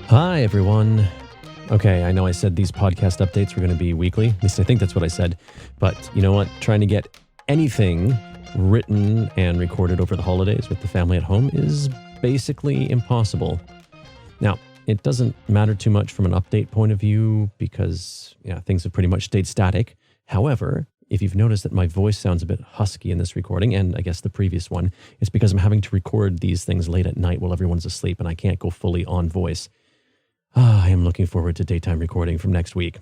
Hi, everyone. Okay, I know I said these podcast updates were going to be weekly. At least I think that's what I said. But you know what? Trying to get anything written and recorded over the holidays with the family at home is basically impossible. Now, it doesn't matter too much from an update point of view because things have pretty much stayed static. However, if you've noticed that my voice sounds a bit husky in this recording, and I guess the previous one, it's because I'm having to record these things late at night while everyone's asleep and I can't go fully on voice. I am looking forward to daytime recording from next week.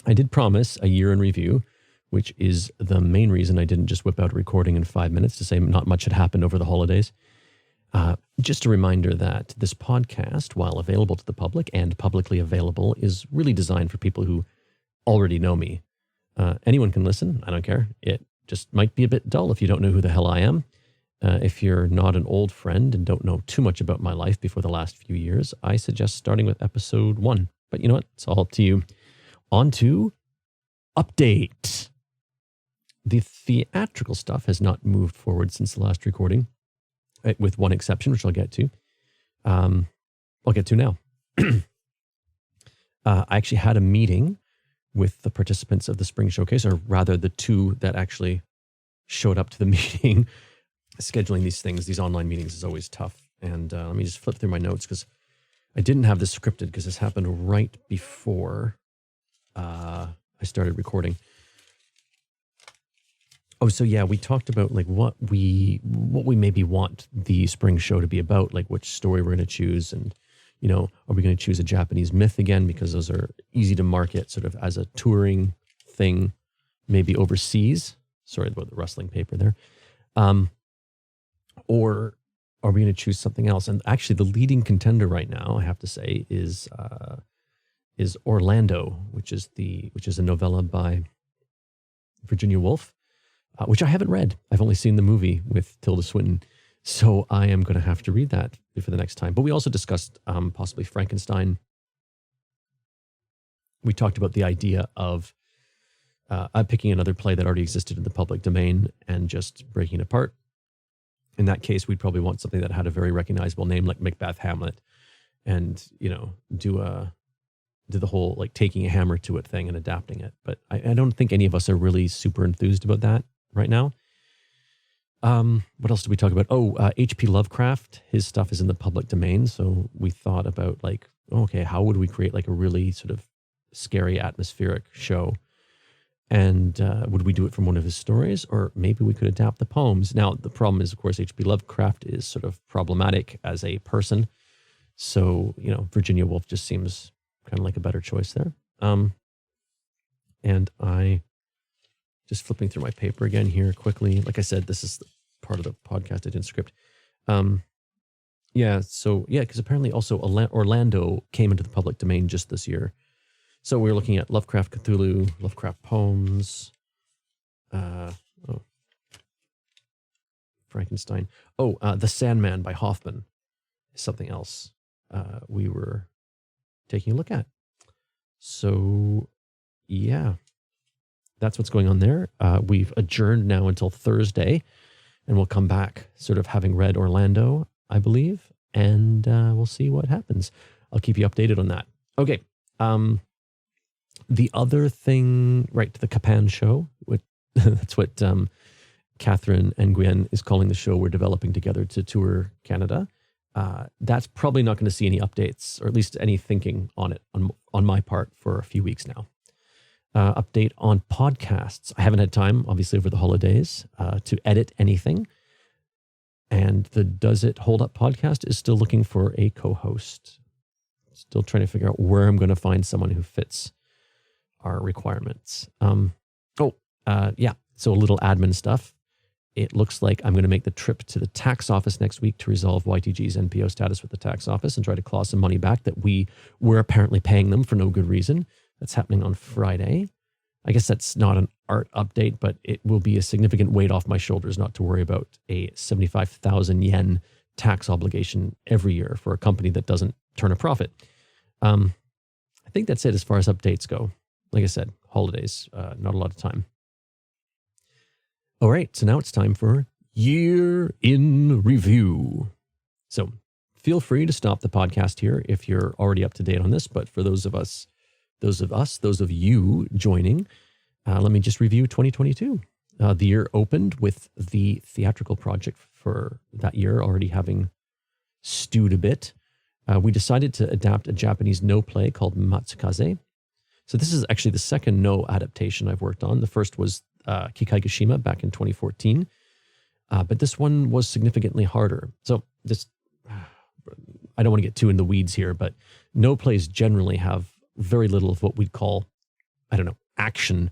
I did promise a year in review, which is the main reason I didn't just whip out a recording in 5 minutes to say not much had happened over the holidays. Just a reminder that this podcast, while available to the public and publicly available, is really designed for people who already know me. Anyone can listen. I don't care. It just might be a bit dull if you don't know who the hell I am. If you're not an old friend and don't know too much about my life before the last few years, I suggest starting with episode 1. But you know what? It's all up to you. On to update. The theatrical stuff has not moved forward since the last recording, with one exception, which I'll get to. I'll get to now. I actually had a meeting with the participants of the Spring Showcase, or rather the two that actually showed up to the meeting. Scheduling these things, these online meetings is always tough. And let me just flip through my notes because I didn't have this scripted because this happened right before I started recording. Oh, so yeah, we talked about like what we maybe want the spring show to be about, like which story we're going to choose. And, are we going to choose a Japanese myth again? Because those are easy to market sort of as a touring thing, maybe overseas. Sorry about the rustling paper there. Or are we going to choose something else? And actually, the leading contender right now, I have to say, is Orlando, which is a novella by Virginia Woolf, which I haven't read. I've only seen the movie with Tilda Swinton, so I am going to have to read that for the next time. But we also discussed possibly Frankenstein. We talked about the idea of picking another play that already existed in the public domain and just breaking it apart. In that case, we'd probably want something that had a very recognizable name like Macbeth, Hamlet, and, do the whole like taking a hammer to it thing and adapting it. But I don't think any of us are really super enthused about that right now. What else did we talk about? H.P. Lovecraft, his stuff is in the public domain. So we thought about like, okay, how would we create like a really sort of scary atmospheric show? And would we do it from one of his stories, or maybe we could adapt the poems? Now, the problem is, of course, H.P. Lovecraft is sort of problematic as a person. So, Virginia Woolf just seems kind of like a better choice there. And I just flipping through my paper again here quickly. Like I said, this is the part of the podcast I didn't script. Because apparently also Orlando came into the public domain just this year. So we're looking at Lovecraft Cthulhu, Lovecraft poems, Frankenstein. The Sandman by Hoffman is something else we were taking a look at. So, yeah, that's what's going on there. We've adjourned now until Thursday, and we'll come back sort of having read Orlando, I believe, and we'll see what happens. I'll keep you updated on that. Okay. The other thing, right, the Capan show, that's what Catherine Nguyen is calling the show we're developing together to tour Canada. That's probably not going to see any updates, or at least any thinking on it on my part for a few weeks now. Update on podcasts. I haven't had time, obviously, over the holidays to edit anything. And the Does It Hold Up podcast is still looking for a co-host. Still trying to figure out where I'm going to find someone who fits our requirements. So a little admin stuff. It looks like I'm going to make the trip to the tax office next week to resolve YTG's NPO status with the tax office and try to claw some money back that we were apparently paying them for no good reason. That's happening on Friday. I guess that's not an art update, but it will be a significant weight off my shoulders not to worry about a 75,000 yen tax obligation every year for a company that doesn't turn a profit. I think that's it as far as updates go. Like I said, holidays, not a lot of time. All right, so now it's time for Year in Review. So feel free to stop the podcast here if you're already up to date on this. But for those of you joining, let me just review 2022. The year opened with the theatrical project for that year already having stewed a bit. We decided to adapt a Japanese no play called Matsukaze. So this is actually the second no adaptation I've worked on. The first was Kikaigashima back in 2014. But this one was significantly harder. So this, I don't want to get too in the weeds here, but no plays generally have very little of what we'd call, action.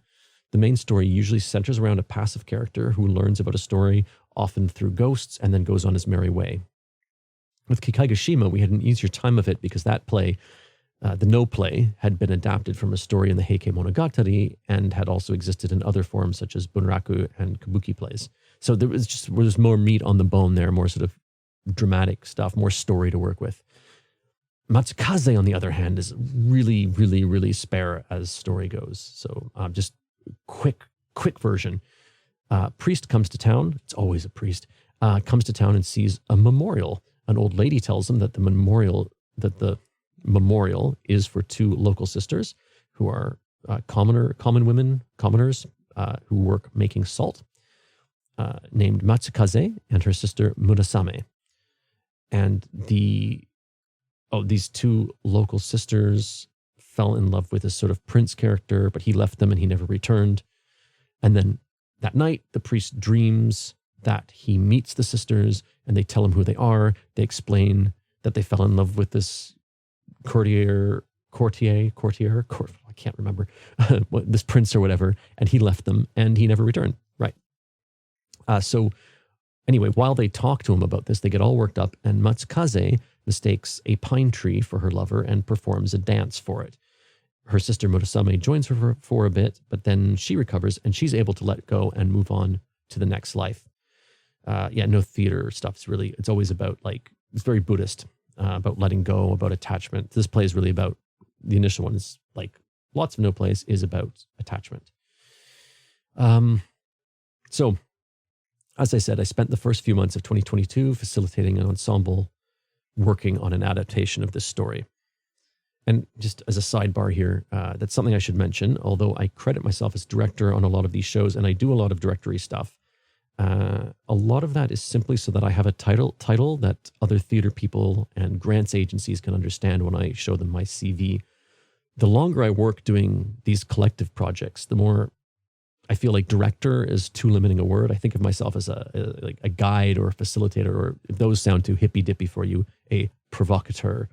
The main story usually centers around a passive character who learns about a story, often through ghosts, and then goes on his merry way. With Kikaigashima, we had an easier time of it because that play, the no play, had been adapted from a story in the Heike Monogatari and had also existed in other forms such as bunraku and kabuki plays. So there was more meat on the bone there, more sort of dramatic stuff, more story to work with. Matsukaze, on the other hand, is really, really, really spare as story goes. So just quick version. Priest comes to town. It's always a priest. Comes to town and sees a memorial. An old lady tells him that the memorial is for two local sisters who are commoners who work making salt, named Matsukaze and her sister Murasame. And these two local sisters fell in love with this sort of prince character, but he left them and he never returned. And then that night, the priest dreams that he meets the sisters and they tell him who they are. They explain that they fell in love with this courtier, I can't remember, this prince or whatever, and he left them and he never returned. Right. So anyway, while they talk to him about this, they get all worked up, and Matsukaze mistakes a pine tree for her lover and performs a dance for it. Her sister Murasame joins her for a bit, but then she recovers and she's able to let go and move on to the next life. No theater stuff. It's always about it's very Buddhist, about letting go, about attachment. This play is really about, the initial one is lots of no plays is about attachment. So as I said, I spent the first few months of 2022 facilitating an ensemble working on an adaptation of this story. And just as a sidebar here, that's something I should mention, although I credit myself as director on a lot of these shows and I do a lot of directory stuff. A lot of that is simply so that I have a title that other theater people and grants agencies can understand when I show them my CV. The longer I work doing these collective projects, the more I feel like director is too limiting a word. I think of myself as a guide or a facilitator, or if those sound too hippy-dippy for you, a provocateur.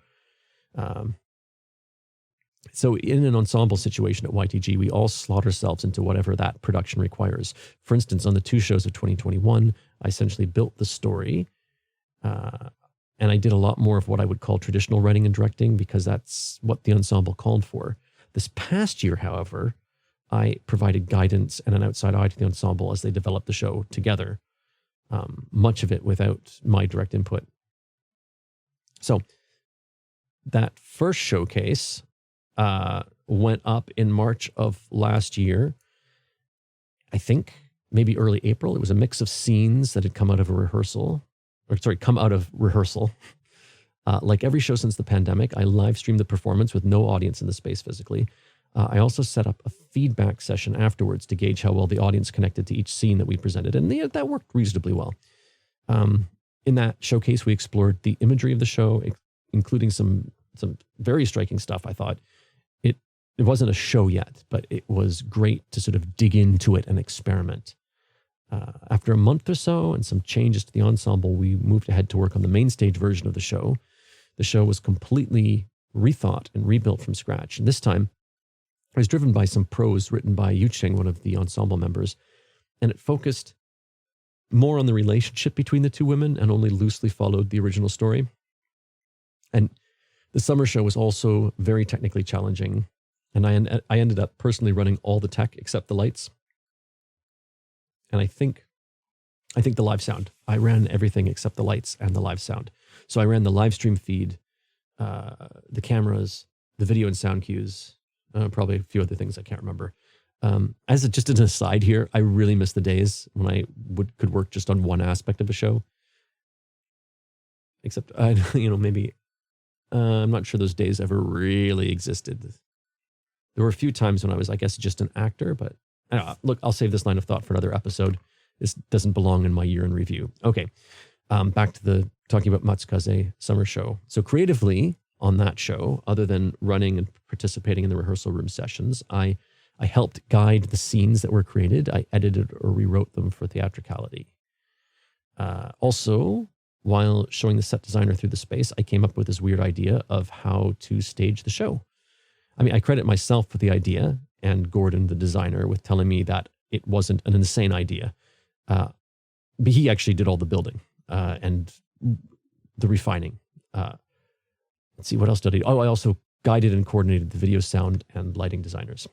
So in an ensemble situation at YTG, we all slot ourselves into whatever that production requires. For instance, on the two shows of 2021, I essentially built the story, and I did a lot more of what I would call traditional writing and directing because that's what the ensemble called for. This past year, however, I provided guidance and an outside eye to the ensemble as they developed the show together, much of it without my direct input. So that first showcase went up in March of last year. I think maybe early April. It was a mix of scenes that had come out of rehearsal. Like every show since the pandemic, I live streamed the performance with no audience in the space physically. I also set up a feedback session afterwards to gauge how well the audience connected to each scene that we presented, and that worked reasonably well. In that showcase, we explored the imagery of the show, including some very striking stuff, I thought. It wasn't a show yet, but it was great to sort of dig into it and experiment. After a month or so and some changes to the ensemble, we moved ahead to work on the main stage version of the show. The show was completely rethought and rebuilt from scratch. And this time, I was driven by some prose written by Yu Cheng, one of the ensemble members, and it focused more on the relationship between the two women and only loosely followed the original story. And the summer show was also very technically challenging, and I ended up personally running all the tech except the lights. And I think the live sound. I ran everything except the lights and the live sound. So I ran the live stream feed, the cameras, the video and sound cues, probably a few other things I can't remember. Just an aside here, I really miss the days when I could work just on one aspect of a show. except maybe I'm not sure those days ever really existed. There were a few times when I was, I guess, just an actor, but look, I'll save this line of thought for another episode. This doesn't belong in my year in review. Okay, back to talking about Matsukaze summer show. So creatively on that show, other than running and participating in the rehearsal room sessions, I helped guide the scenes that were created. I edited or rewrote them for theatricality. Also, while showing the set designer through the space, I came up with this weird idea of how to stage the show. I mean, I credit myself with the idea and Gordon, the designer, with telling me that it wasn't an insane idea. But he actually did all the building and the refining. Let's see, what else did I do? Oh, I also guided and coordinated the video, sound, and lighting designers.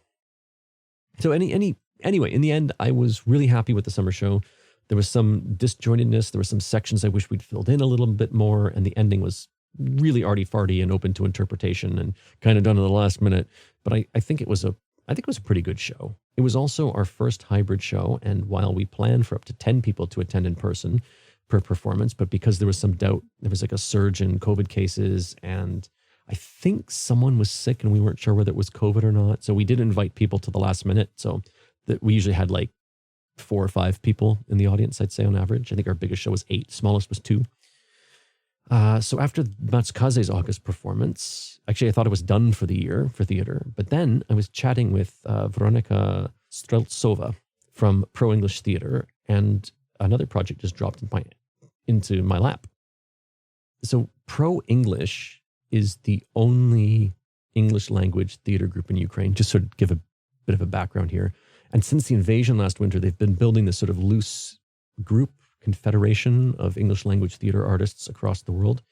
So anyway, in the end, I was really happy with the summer show. There was some disjointedness. There were some sections I wish we'd filled in a little bit more, and the ending was really arty-farty and open to interpretation and kind of done at the last minute. But I think it was a pretty good show. It was also our first hybrid show, and while we planned for up to 10 people to attend in person per performance, but because there was some doubt, there was like a surge in COVID cases, and I think someone was sick and we weren't sure whether it was COVID or not. So we did invite people to the last minute. So that we usually had like 4 or 5 people in the audience, I'd say on average. I think our biggest show was 8, smallest was 2. So after Matsukaze's August performance, actually I thought it was done for the year for theater, but then I was chatting with Veronika Streltsova from Pro English Theater, and another project just dropped into my lap. So Pro English is the only English language theater group in Ukraine, just sort of give a bit of a background here. And since the invasion last winter, they've been building this sort of loose group confederation of English language theater artists across the world.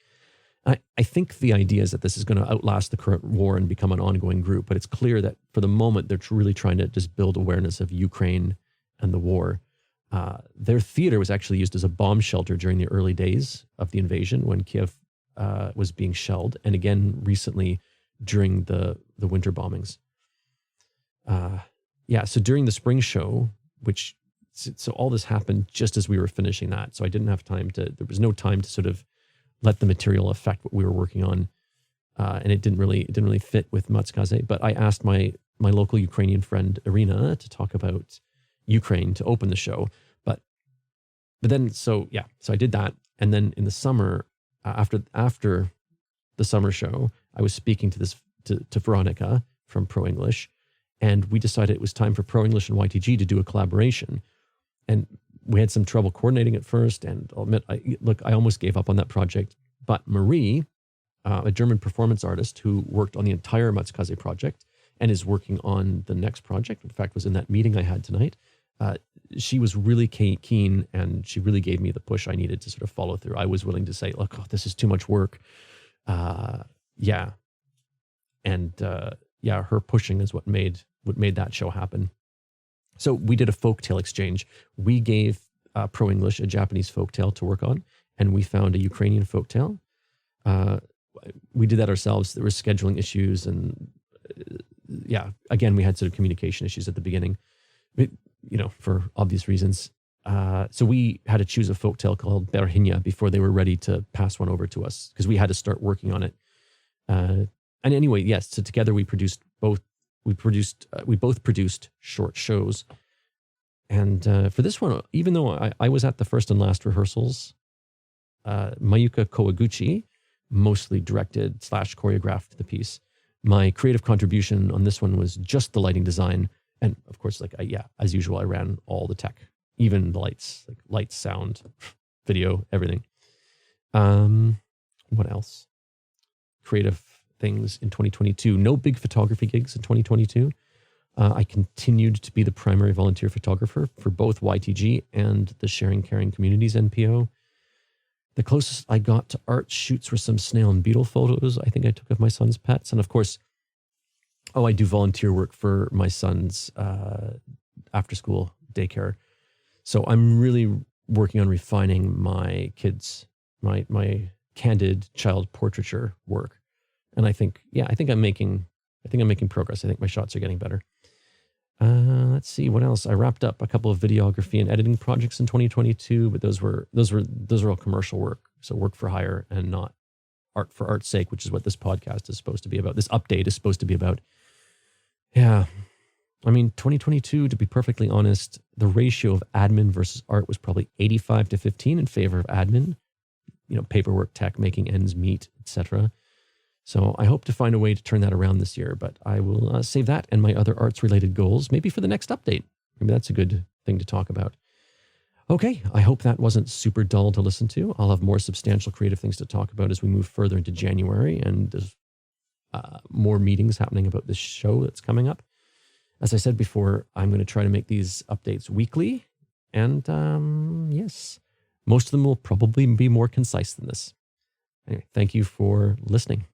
I think the idea is that this is going to outlast the current war and become an ongoing group, but it's clear that for the moment, they're really trying to just build awareness of Ukraine and the war. Their theater was actually used as a bomb shelter during the early days of the invasion when Kiev was being shelled, and again recently during the winter bombings. So during the spring show, so all this happened just as we were finishing that. So I didn't have time there was no time to sort of let the material affect what we were working on. And it didn't really fit with Matsukaze. But I asked my local Ukrainian friend, Irina, to talk about Ukraine to open the show. But then, so I did that. And then in the summer, after the summer show, I was speaking to Veronika from Pro English, and we decided it was time for Pro English and YTG to do a collaboration. And we had some trouble coordinating at first, and I'll admit, I almost gave up on that project. But Marie, a German performance artist who worked on the entire Matsukaze project and is working on the next project, in fact, was in that meeting I had tonight, she was really keen, and she really gave me the push I needed to sort of follow through. I was willing to say, look, this is too much work. Her pushing is what made that show happen. So we did a folktale exchange. We gave Pro English a Japanese folktale to work on, and we found a Ukrainian folktale. We did that ourselves. There were scheduling issues, and again, we had sort of communication issues at the beginning, for obvious reasons. So we had to choose a folktale called Berhinya before they were ready to pass one over to us, because we had to start working on it. And anyway, yes, so together we both produced short shows. And for this one, even though I was at the first and last rehearsals, Mayuka Kawaguchi mostly directed / choreographed the piece. My creative contribution on this one was just the lighting design. And of course, as usual, I ran all the tech, even the lights, sound, video, everything. What else? Creative things in 2022. No big photography gigs in 2022. I continued to be the primary volunteer photographer for both YTG and the Sharing Caring Communities NPO. The closest I got to art shoots were some snail and beetle photos I think I took of my son's pets. And of course, I do volunteer work for my son's after-school daycare. So I'm really working on refining my kids, my candid child portraiture work. And I think I'm making progress. I think my shots are getting better. Let's see what else. I wrapped up a couple of videography and editing projects in 2022, but those are all commercial work. So work for hire and not art for art's sake, which is what this podcast is supposed to be about. This update is supposed to be about. Yeah. I mean, 2022, to be perfectly honest, the ratio of admin versus art was probably 85 to 15 in favor of admin, paperwork, tech, making ends meet, etc. So I hope to find a way to turn that around this year, but I will save that and my other arts related goals, maybe for the next update. Maybe that's a good thing to talk about. Okay, I hope that wasn't super dull to listen to. I'll have more substantial creative things to talk about as we move further into January, and there's more meetings happening about this show that's coming up. As I said before, I'm going to try to make these updates weekly, and yes, most of them will probably be more concise than this. Anyway, thank you for listening.